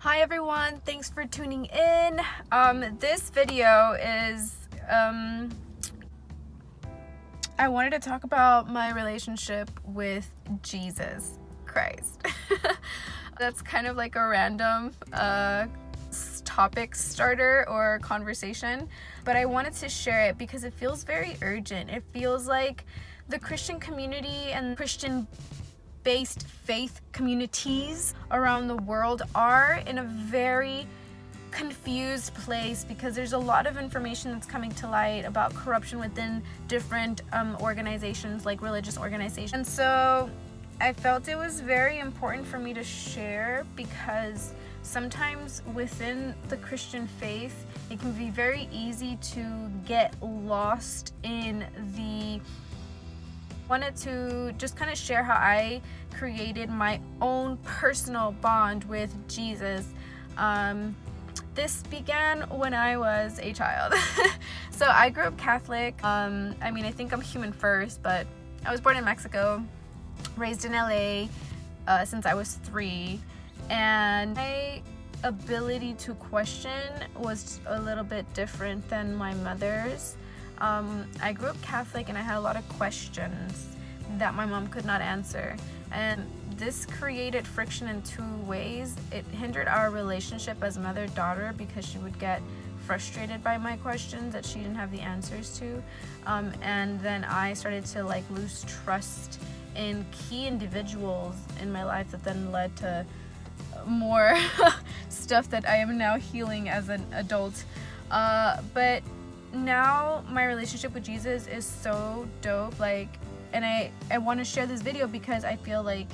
Hi everyone, thanks for tuning in. This video is, I wanted to talk about my relationship with Jesus Christ. That's kind of like a random topic starter or conversation, but I wanted to share it because it feels very urgent. It feels like the Christian community and Christian-based faith communities around the world are in a very confused place because there's a lot of information that's coming to light about corruption within different organizations, like religious organizations. And so I felt it was very important for me to share because sometimes within the Christian faith, it can be very easy to get lost in the wanted to just kind of share how I created my own personal bond with Jesus. This began when I was a child. So I grew up Catholic. I think I'm human first, but I was born in Mexico, raised in LA since I was 3, and my ability to question was a little bit different than my mother's. I grew up Catholic and I had a lot of questions that my mom could not answer, and this created friction in 2 ways. It hindered our relationship as mother-daughter because she would get frustrated by my questions that she didn't have the answers to, and then I started to lose trust in key individuals in my life that then led to more stuff that I am now healing as an adult. But now my relationship with Jesus is so dope, and I want to share this video because I feel like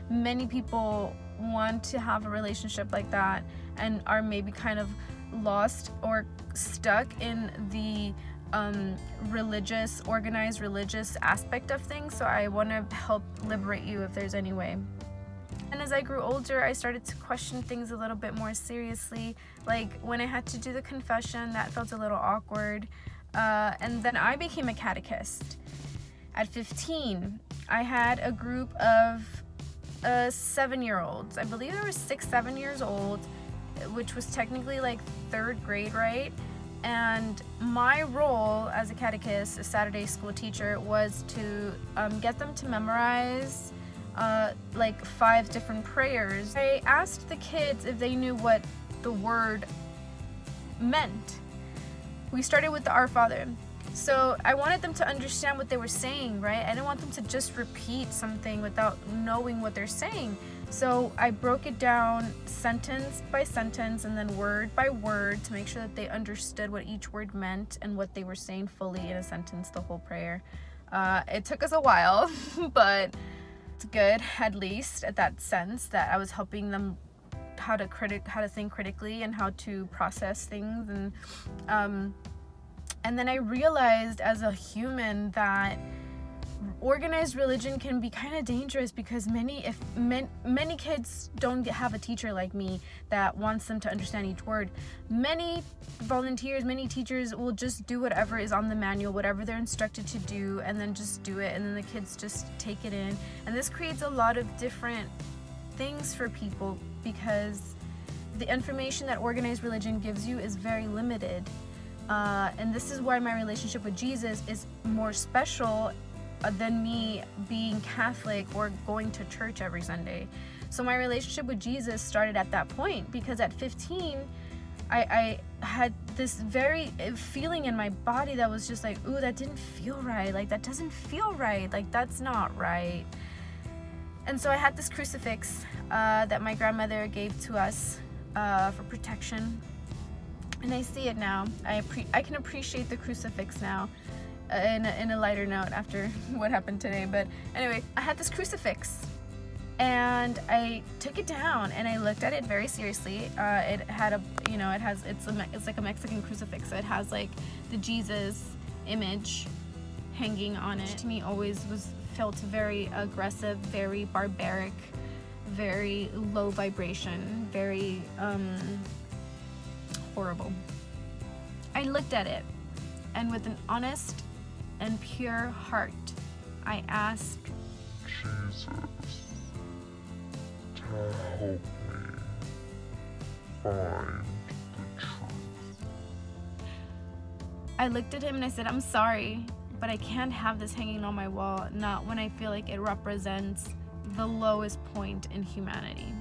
many people want to have a relationship like that and are maybe kind of lost or stuck in the organized religious aspect of things. So I want to help liberate you if there's any way. And as I grew older, I started to question things a little bit more seriously. Like when I had to do the confession, that felt a little awkward. And then I became a catechist. At 15, I had a group of 7-year-olds. I believe there were 6, 7 years old, which was technically like 3rd grade, right? And my role as a catechist, a Saturday school teacher, was to get them to memorize 5 different prayers. I asked the kids if they knew what the word meant. We started with the Our Father. So I wanted them to understand what they were saying, right? I didn't want them to just repeat something without knowing what they're saying. So I broke it down sentence by sentence and then word by word to make sure that they understood what each word meant and what they were saying fully in a sentence, the whole prayer. It took us a while, but it's good, at least at that sense, that I was helping them how to think critically and how to process things. And then I realized as a human that organized religion can be kind of dangerous because many kids don't have a teacher like me that wants them to understand each word. Many volunteers, many teachers will just do whatever is on the manual, whatever they're instructed to do, and then just do it, and then the kids just take it in. And this creates a lot of different things for people because the information that organized religion gives you is very limited. And this is why my relationship with Jesus is more special than me being Catholic or going to church every Sunday. So my relationship with Jesus started at that point because at 15, I had this very feeling in my body that was just like, ooh, that didn't feel right. Like, that doesn't feel right. Like, that's not right. And so I had this crucifix that my grandmother gave to us for protection. And I see it now. I can appreciate the crucifix now in a lighter note after what happened today. But anyway, I had this crucifix and I took it down and I looked at it very seriously. It had it's like a Mexican crucifix. So it has like the Jesus image hanging on it. To me, always felt very aggressive, very barbaric, very low vibration, very horrible. I looked at it, and with an honest and pure heart, I asked Jesus to help me find the truth. I looked at him and I said, I'm sorry, but I can't have this hanging on my wall, not when I feel like it represents the lowest point in humanity.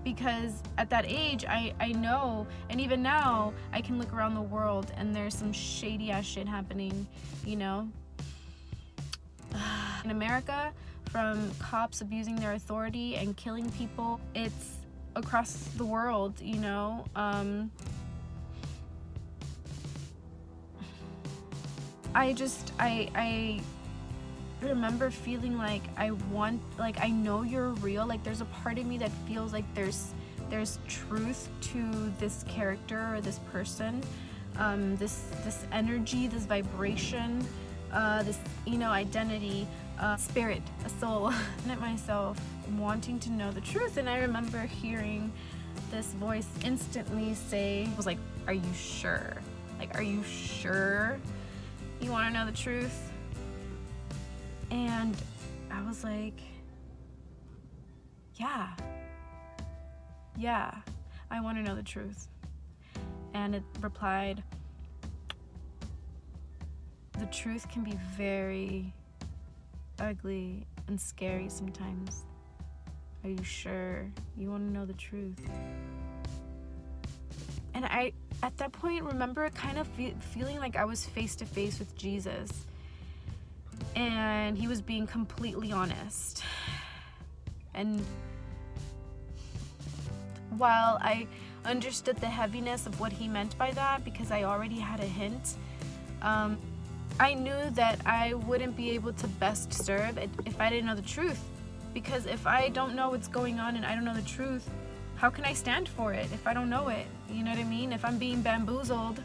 Because at that age, I know, and even now, I can look around the world and there's some shady ass shit happening, you know? In America, from cops abusing their authority and killing people, it's across the world, you know? I remember feeling like I know you're real. Like there's a part of me that feels like there's truth to this character or this person, this energy, this vibration, this, you know, identity, spirit, a soul in it myself, wanting to know the truth. And I remember hearing this voice instantly say, I was like, are you sure? Like, are you sure you want to know the truth? And I was like, yeah, I want to know the truth. And it replied, the truth can be very ugly and scary sometimes. Are you sure you want to know the truth? And I, at that point, remember kind of feeling like I was face to face with Jesus. And he was being completely honest. And while I understood the heaviness of what he meant by that, because I already had a hint, I knew that I wouldn't be able to best serve it if I didn't know the truth. Because if I don't know what's going on and I don't know the truth, how can I stand for it if I don't know it? You know what I mean? If I'm being bamboozled,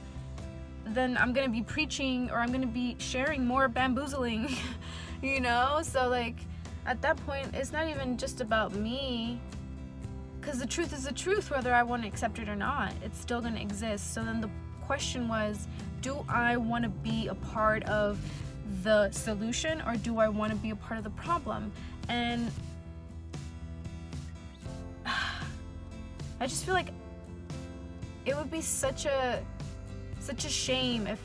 then I'm gonna be preaching, or I'm gonna be sharing more bamboozling, you know? So like, at that point, it's not even just about me, because the truth is the truth, whether I want to accept it or not. It's still gonna exist. So then the question was, do I want to be a part of the solution, or do I want to be a part of the problem? And I just feel like it would be such a shame if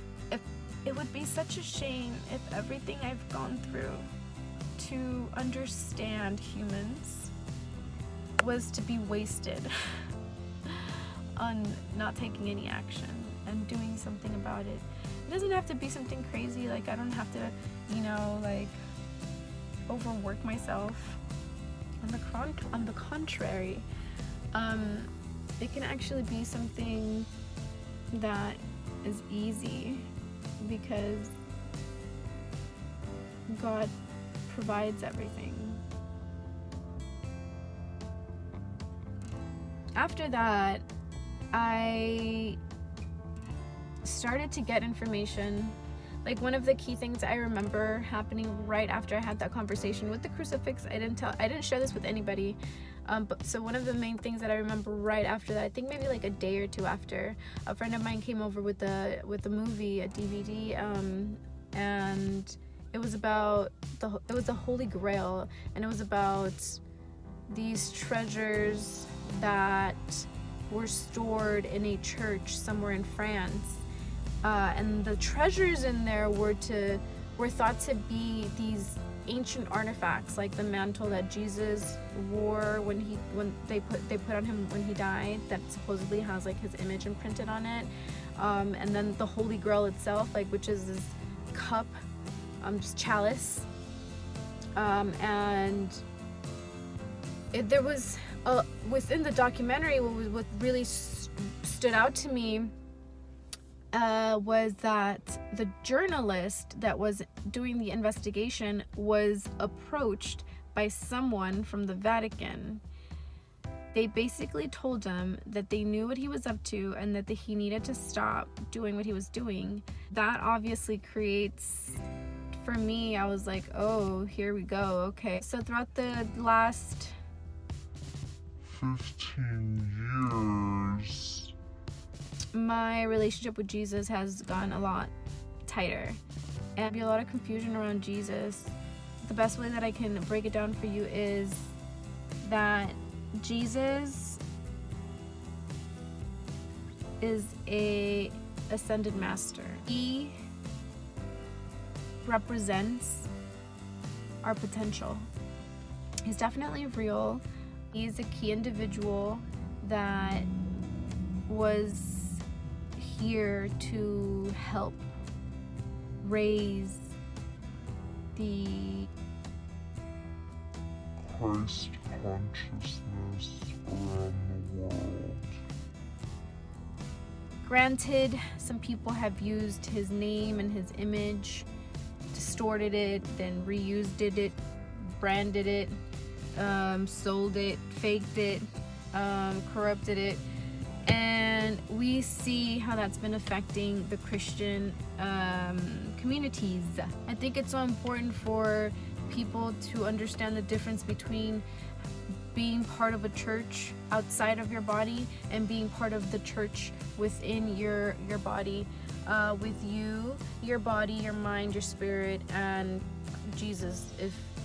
it would be such a shame if everything I've gone through to understand humans was to be wasted on not taking any action and doing something about it. It doesn't have to be something crazy. Like, I don't have to, you know, like, overwork myself. On the contrary, it can actually be something that is easy, because God provides everything. After that, I started to get information. Like, one of the key things I remember happening right after I had that conversation with the crucifix, I didn't share this with anybody, but so one of the main things that I remember right after that, I think maybe like a day or two after, a friend of mine came over with the movie, a DVD, and it was about the Holy Grail, and it was about these treasures that were stored in a church somewhere in France. And the treasures in there were thought to be these ancient artifacts, like the mantle that Jesus wore when they put on him when he died, that supposedly has like his image imprinted on it, and then the Holy Grail itself, like, which is this cup, just chalice, and there was within the documentary, what really stood out to me was that the journalist that was doing the investigation was approached by someone from the Vatican. They basically told him that they knew what he was up to and that he needed to stop doing what he was doing. That obviously creates, for me, I was like, oh, here we go, okay. So throughout the last 15 years, my relationship with Jesus has gone a lot tighter, and there'll be a lot of confusion around Jesus. The best way that I can break it down for you is that Jesus is a ascended master. He represents our potential. He's definitely real. He's a key individual that was here to help raise the Christ consciousness around the world. Granted, some people have used his name and his image, distorted it, then reused it, branded it, sold it, faked it, corrupted it, and we see how that's been affecting the Christian communities. I think it's so important for people to understand the difference between being part of a church outside of your body and being part of the church within your body, with you, your body, your mind, your spirit, and Jesus.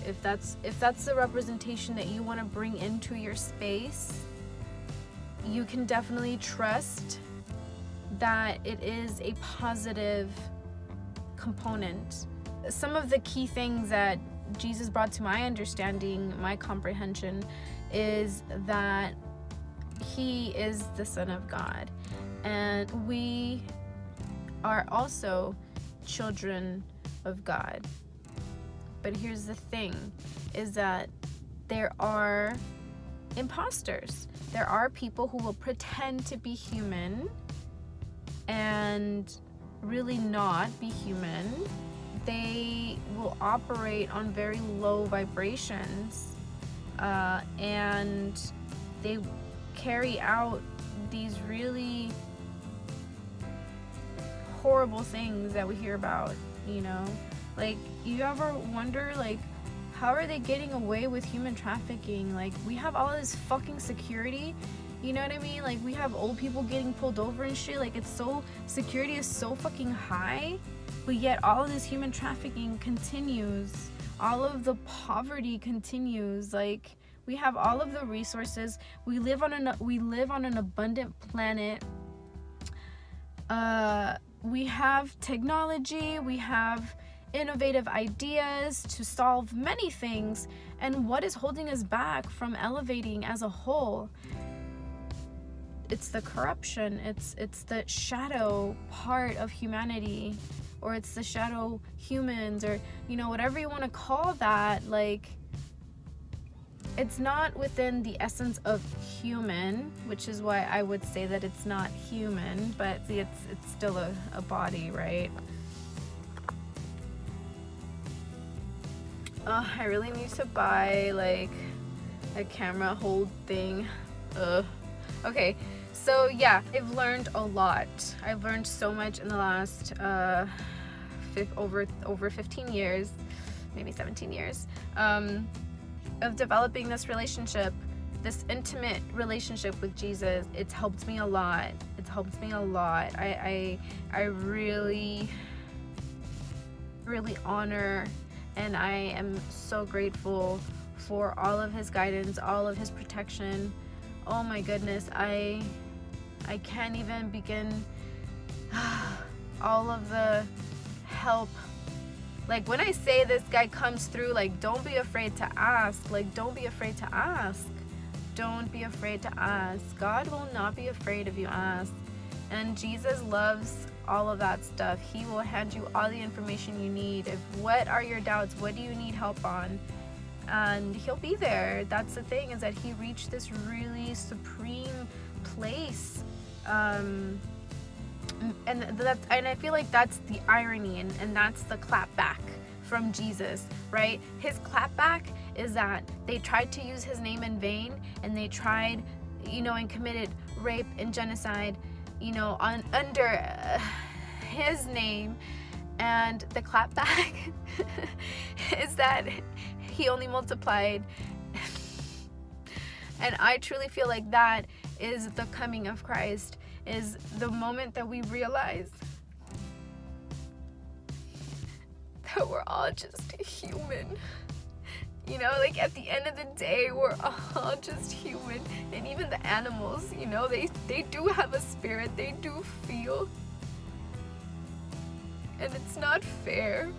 If that's the representation that you want to bring into your space, you can definitely trust that it is a positive component. Some of the key things that Jesus brought to my understanding, my comprehension, is that he is the Son of God, and we are also children of God. But here's the thing, is that there are imposters. There are people who will pretend to be human and really not be human. They will operate on very low vibrations, and they carry out these really horrible things that we hear about, you know? Like, you ever wonder, like, how are they getting away with human trafficking? Like, we have all this fucking security, you know what I mean? Like, we have old people getting pulled over and shit. Like, security is so fucking high, but yet all of this human trafficking continues. All of the poverty continues. Like, we have all of the resources. We live on an abundant planet. We have technology. We have innovative ideas to solve many things. And what is holding us back from elevating as a whole? It's the corruption. It's the shadow part of humanity, or it's the shadow humans, or, you know, whatever you want to call that. Like, it's not within the essence of human, which is why I would say that it's not human, but see, it's still a body, right? I really need to buy like a camera hold thing. Okay, so yeah, I've learned a lot. I've learned so much in the last over 15 years, maybe 17 years, of developing this relationship, this intimate relationship with Jesus. It's helped me a lot. I really honor, and I am so grateful for all of his guidance, all of his protection. Oh my goodness, I can't even begin all of the help. Like, when I say this guy comes through, like, don't be afraid to ask. Like, don't be afraid to ask. Don't be afraid to ask. God will not be afraid if you ask. And Jesus loves all of that stuff. He will hand you all the information you need. What are your doubts? What do you need help on? And he'll be there. That's the thing, is that he reached this really supreme place. And I feel like that's the irony, and that's the clap back from Jesus, right? His clap back is that they tried to use his name in vain, and they tried, you know, and committed rape and genocide, you know, under his name. And the clap back is that he only multiplied. And I truly feel like that is the coming of Christ, is the moment that we realize that we're all just human, You know, like at the end of the day, we're all just human. And even the animals, you know, they do have a spirit, they do feel. And it's not fair.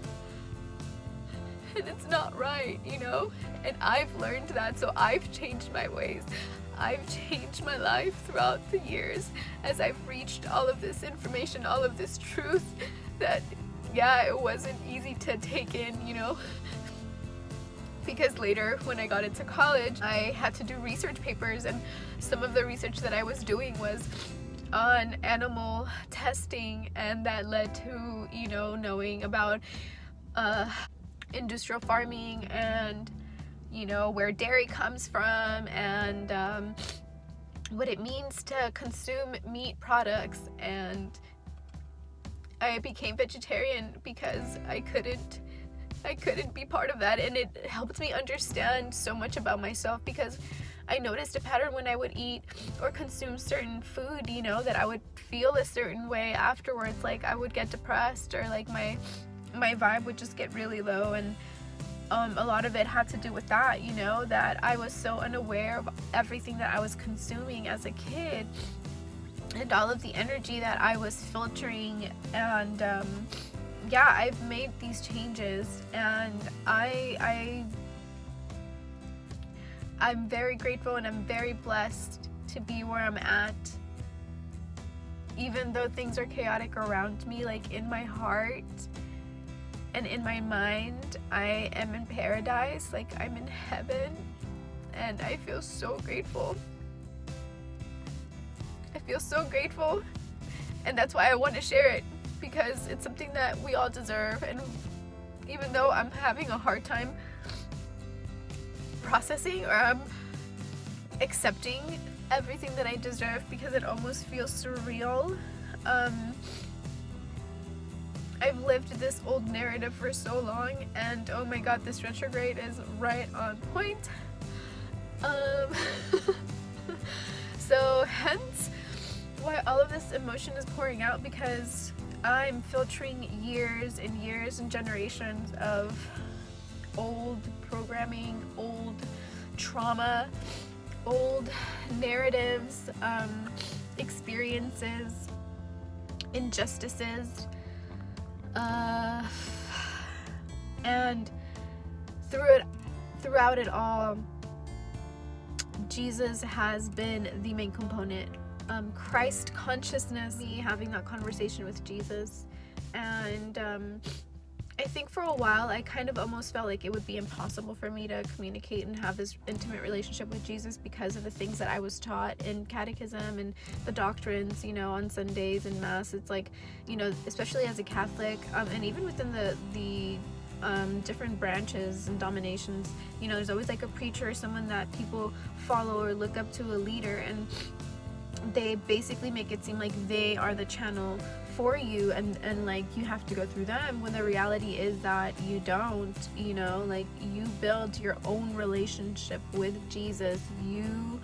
And it's not right, you know? And I've learned that, so I've changed my ways. I've changed my life throughout the years as I've reached all of this information, all of this truth that, yeah, it wasn't easy to take in, you know? Because later, when I got into college, I had to do research papers, and some of the research that I was doing was on animal testing, and that led to, you know, knowing about industrial farming and, you know, where dairy comes from, and what it means to consume meat products. And I became vegetarian because I couldn't be part of that, and it helped me understand so much about myself, because I noticed a pattern when I would eat or consume certain food, you know, that I would feel a certain way afterwards. Like I would get depressed, or like my vibe would just get really low, and a lot of it had to do with that, you know, that I was so unaware of everything that I was consuming as a kid, and all of the energy that I was filtering. And yeah, I've made these changes, and I'm very grateful, and I'm very blessed to be where I'm at. Even though things are chaotic around me, like in my heart and in my mind, I am in paradise, like I'm in heaven, and I feel so grateful. I feel so grateful, and that's why I want to share it, because it's something that we all deserve. And even though I'm having a hard time processing, or I'm accepting everything that I deserve, because it almost feels surreal. I've lived this old narrative for so long, and oh my god, this retrograde is right on point. So hence why all of this emotion is pouring out, because I'm filtering years and years and generations of old programming, old trauma, old narratives, experiences, injustices, and throughout it all, Jesus has been the main component. Christ consciousness, me having that conversation with Jesus. And I think for a while I kind of almost felt like it would be impossible for me to communicate and have this intimate relationship with Jesus, because of the things that I was taught in catechism and the doctrines, you know, on Sundays and Mass. It's like, you know, especially as a Catholic, and even within the different branches and dominations, you know, there's always like a preacher or someone that people follow or look up to, a leader, and they basically make it seem like they are the channel for you, and like you have to go through them, when the reality is that you don't. You know, like you build your own relationship with Jesus. You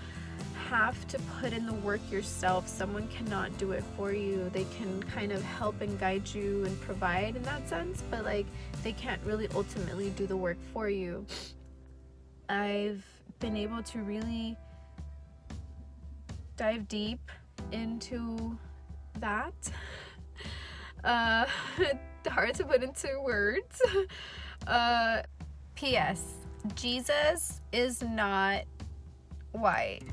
have to put in the work yourself. Someone cannot do it for you. They can kind of help and guide you and provide in that sense, but like they can't really ultimately do the work for you. I've been able to really dive deep into that. Hard to put into words. P.S. Jesus is not white.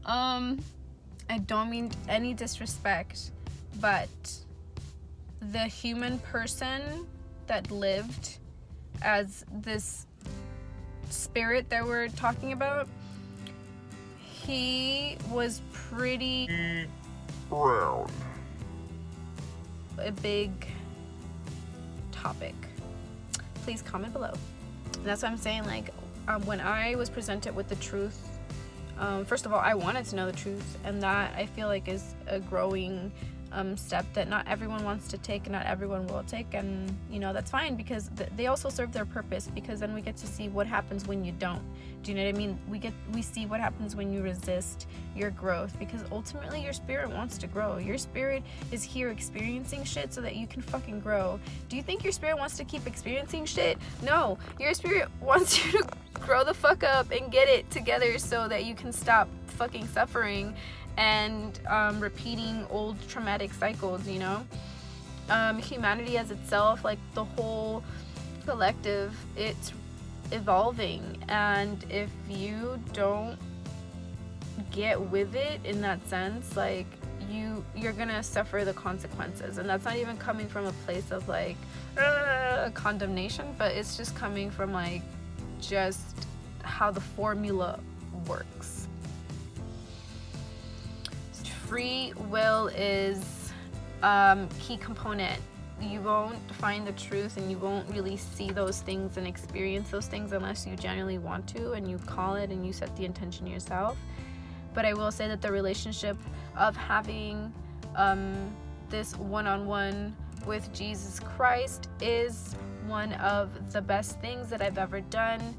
I don't mean any disrespect, but the human person that lived as this spirit that we're talking about, he was pretty brown. A big topic. Please comment below. That's what I'm saying. Like, when I was presented with the truth, first of all, I wanted to know the truth, and that I feel like is a growing step that not everyone wants to take and not everyone will take, and you know, that's fine, because they also serve their purpose, because then we get to see what happens when you don't. Do you know what I mean? We see what happens when you resist your growth, because ultimately your spirit wants to grow. Your spirit is here experiencing shit so that you can fucking grow. Do you think your spirit wants to keep experiencing shit? No, your spirit wants you to grow the fuck up and get it together so that you can stop fucking suffering and repeating old traumatic cycles, you know? Humanity as itself, like the whole collective, it's evolving, and if you don't get with it in that sense, like you're gonna suffer the consequences. And that's not even coming from a place of like condemnation, but it's just coming from like just how the formula works. Free will is key component. You won't find the truth, and you won't really see those things and experience those things unless you genuinely want to, and you call it and you set the intention yourself. But I will say that the relationship of having this one-on-one with Jesus Christ is one of the best things that I've ever done,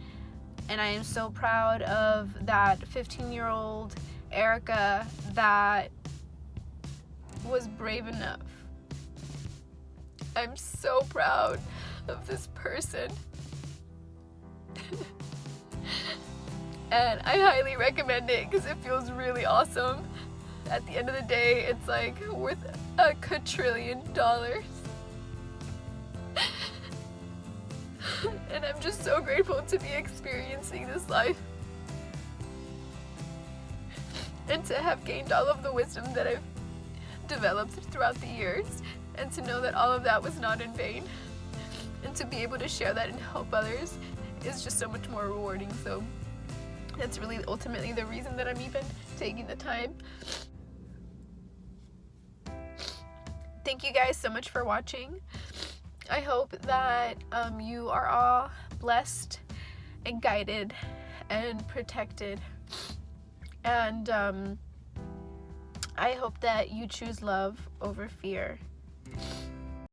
and I am so proud of that 15-year-old Erica that was brave enough. I'm so proud of this person. And I highly recommend it because it feels really awesome. At the end of the day, it's like worth $1 quadrillion. And I'm just so grateful to be experiencing this life, and to have gained all of the wisdom that I've developed throughout the years, and to know that all of that was not in vain, and to be able to share that and help others is just so much more rewarding. So that's really ultimately the reason that I'm even taking the time. Thank you guys so much for watching. I hope that you are all blessed and guided and protected, and I hope that you choose love over fear.